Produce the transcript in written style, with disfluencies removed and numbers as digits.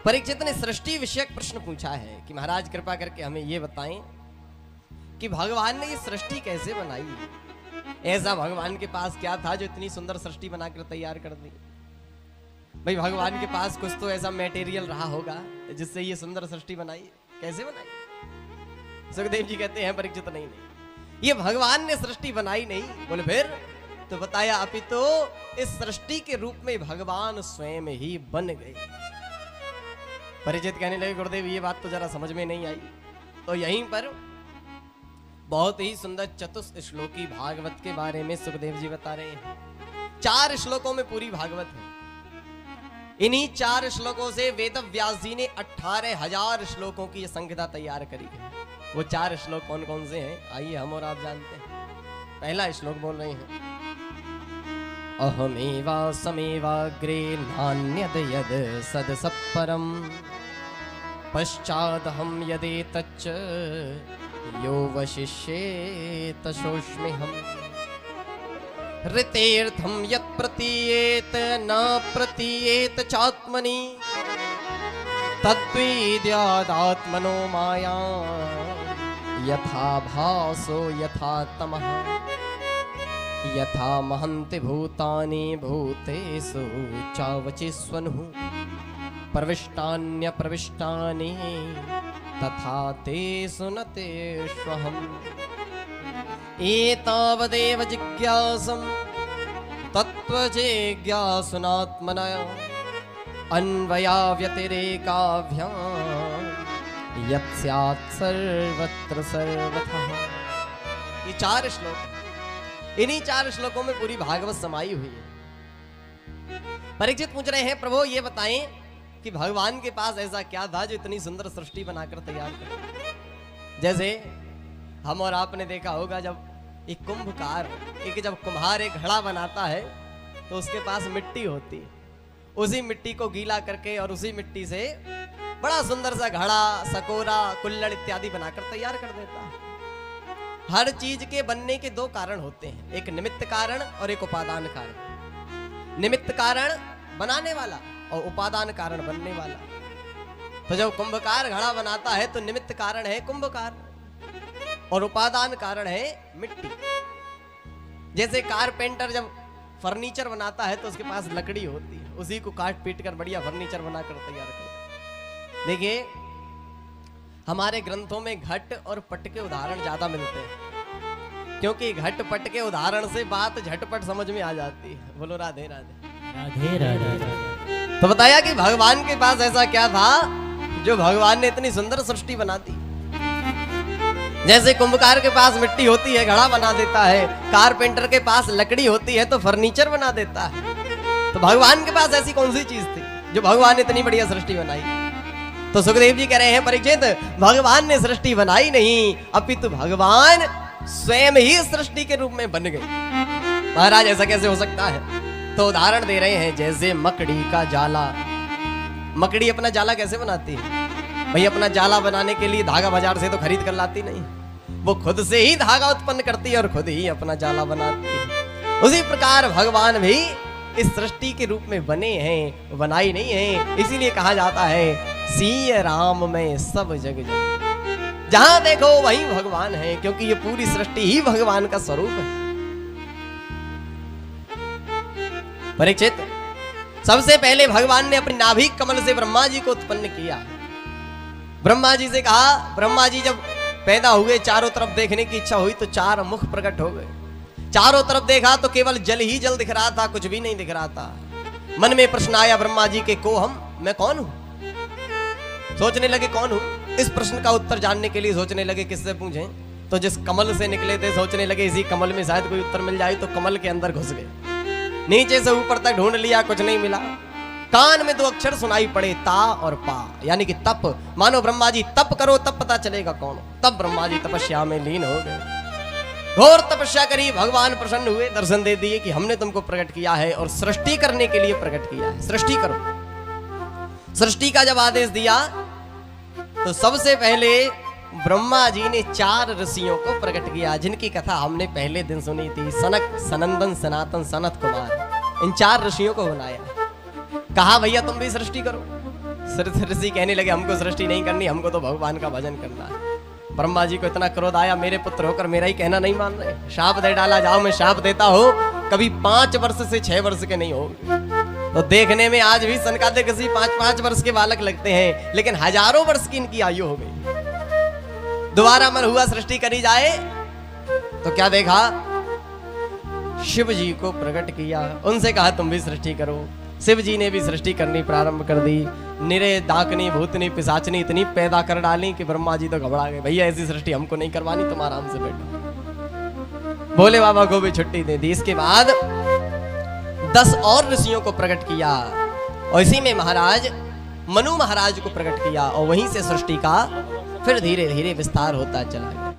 परीक्षित ने सृष्टि विषयक प्रश्न पूछा है कि महाराज कृपा करके हमें ये बताएं कि भगवान ने ये सृष्टि कैसे बनाई। ऐसा भगवान के पास क्या था जो इतनी सुंदर सृष्टि बनाकर तैयार कर दी। भाई भगवान के पास कुछ तो ऐसा मटेरियल रहा होगा जिससे ये सुंदर सृष्टि बनाई। कैसे बनाई? सुखदेव जी कहते हैं परीक्षित नहीं ये भगवान ने सृष्टि बनाई नहीं। बोले फिर? तो बताया अपितु इस सृष्टि के रूप में भगवान स्वयं ही बन गए। परीक्षित कहने लगे गुरुदेव ये बात तो जरा समझ में नहीं आई। तो यहीं पर बहुत ही सुंदर चतुष्ट श्लोकी भागवत के बारे में सुखदेव जी बता रहे हैं। 4 श्लोकों में पूरी भागवत है। इन्हीं 4 श्लोकों से वेद व्यास जी ने 18,000 श्लोकों की संहिता तैयार करी है। वो 4 श्लोक कौन कौन से हैं आइए हम और आप जानते हैं। पहला श्लोक बोल रहे हैं अहमेवा समेवाग्रे नान्यद यद सद सत्परम पश्चादहं यदेतच्च यो वशिष्येत शोष्मिहम् ऋतेर्थं यत् प्रतीयेत न प्रतीयेत चात्मनि तद्विद्यादात्मनो माया यथा भासो यथा तमः यथा महन्ति भूतानि भूतेषु चावचिस्वनुः प्रविष्टान्य प्रविष्टानि तथा तेषु न तेष्वहम् एतावदेव जिज्ञासं तत्त्वजिज्ञासुनात्मनः अन्वया व्यतिरेकाभ्यां यत् स्यात् सर्वत्र सर्वथा। ये 4 श्लोक, इन्हीं 4 श्लोकों में पूरी भागवत समाई हुई है। परीक्षित पूछ रहे हैं प्रभु ये बताएं कि भगवान के पास ऐसा क्या था जो इतनी सुंदर सृष्टि बनाकर तैयार कर। जैसे हम और आपने देखा होगा जब एक कुंभकार जब कुम्हार एक घड़ा बनाता है तो उसके पास मिट्टी होती है। उसी मिट्टी को गीला करके और उसी मिट्टी से बड़ा सुंदर सा घड़ा सकोरा कुल्लड़ इत्यादि बनाकर तैयार कर देता है। हर चीज के बनने के 2 कारण होते हैं, एक निमित्त कारण और एक उपादान कारण। निमित्त कारण बनाने वाला और उपादान कारण बनने वाला। तो जब कुंभकार घड़ा बनाता है तो निमित्त कारण है कुंभकार और उपादान कारण है मिट्टी। जैसे कारपेंटर जब फर्नीचर बनाता है तो उसके पास लकड़ी होती है, उसी को काट पीट कर बढ़िया फर्नीचर बनाकर तैयार करता है। देखिए हमारे ग्रंथों में घट और पट के उदाहरण ज्यादा मिलते हैं क्योंकि घट पट के उदाहरण से बात झटपट समझ में आ जाती है। बोलो राधे राधे राधे राधे। तो बताया कि भगवान के पास ऐसा क्या था जो भगवान ने इतनी सुंदर सृष्टि बना दी। जैसे कुंभकार के पास मिट्टी होती है घड़ा बना देता है, कारपेंटर के पास लकड़ी होती है तो फर्नीचर बना देता है। तो भगवान के पास ऐसी कौन सी चीज थी जो भगवान ने इतनी बढ़िया सृष्टि बनाई। तो सुखदेव जी कह रहे हैं परीक्षित भगवान ने सृष्टि बनाई नहीं अपितु भगवान स्वयं ही सृष्टि के रूप में बन गए। महाराज ऐसा कैसे हो सकता है? तो उदाहरण दे रहे हैं जैसे मकड़ी का जाला। मकड़ी अपना जाला कैसे बनाती है? भाई अपना जाला बनाने के लिए धागा बाजार से तो खरीद कर लाती नहीं, वो खुद से ही धागा उत्पन्न करती है और खुद ही अपना जाला बनाती है। उसी प्रकार भगवान भी इस सृष्टि के रूप में बने हैं, बनाई नहीं है। इसीलिए कहा जाता है सिय राम में सब जग जग। जहां देखो वहीं भगवान है क्योंकि ये पूरी सृष्टि ही भगवान का स्वरूप है। परीक्षित सबसे पहले भगवान ने अपनी नाभि कमल से ब्रह्मा जी को उत्पन्न किया। ब्रह्मा जी से कहा, ब्रह्मा जी जब पैदा हुए चारों तरफ देखने की इच्छा हुई तो 4 मुख प्रकट हो गए। चारों तरफ देखा तो केवल जल ही जल दिख रहा था, कुछ भी नहीं दिख रहा था। मन में प्रश्न आया ब्रह्मा जी के को मैं कौन हूं? सोचने लगे कौन हूं। इस प्रश्न का उत्तर जानने के लिए सोचने लगे किससे पूछें। तो जिस कमल से निकले थे सोचने लगे इसी कमल में शायद कोई उत्तर मिल जाए। तो कमल के अंदर घुस गए, नीचे से ऊपर तक ढूंढ लिया, कुछ नहीं मिला। कान में 2 अक्षर सुनाई पड़े ता और पा, यानी कि तप। मानो ब्रह्मा जी तप करो तब पता चलेगा कौन। तब ब्रह्मा जी तपस्या में लीन हो गए। घोर तपस्या करी, भगवान प्रसन्न हुए, दर्शन दे दिए कि हमने तुमको प्रकट किया है और सृष्टि करने के लिए प्रकट किया है, सृष्टि करो। सृष्टि का जब आदेश दिया तो सबसे पहले ब्रह्मा जी ने 4 ऋषियों को प्रकट किया जिनकी कथा हमने पहले दिन सुनी थी। सनक, सनंदन, सनातन, सनत कुमार, इन 4 ऋषियों को बुलाया। कहा भैया तुम भी सृष्टि करो। ऋषि कहने लगे हमको सृष्टि नहीं करनी, हमको तो भगवान का भजन करना है। ब्रह्मा जी को इतना क्रोध आया, मेरे पुत्र होकर मेरा ही कहना नहीं मान रहे, शाप दे डाला, जाओ मैं शाप देता हूं, कभी 5 वर्ष से 6 वर्ष के नहीं हो। तो देखने में आज भी सनकादिक ऋषि 5-5 वर्ष के बालक लगते हैं, लेकिन हजारों वर्ष की इनकी आयु हो गई। दोबारा मन हुआ सृष्टि करी जाए, तो क्या देखा, शिव जी को प्रकट किया, उनसे कहा तुम भी सृष्टि करो। शिव जी ने भी सृष्टि करनी प्रारंभ कर दी। निरे डाकनी भूतनी पिशाचनी इतनी पैदा कर डाली कि ब्रह्मा जी तो घबरा गए, भैया ऐसी सृष्टि हमको नहीं करवानी, तुम आराम से बैठो। भोले बाबा को भी छुट्टी दे दी। इसके बाद 10 और ऋषियों को प्रकट किया, और इसी में महाराज मनु महाराज को प्रकट किया, और वहीं से सृष्टि का फिर धीरे धीरे विस्तार होता चला गया।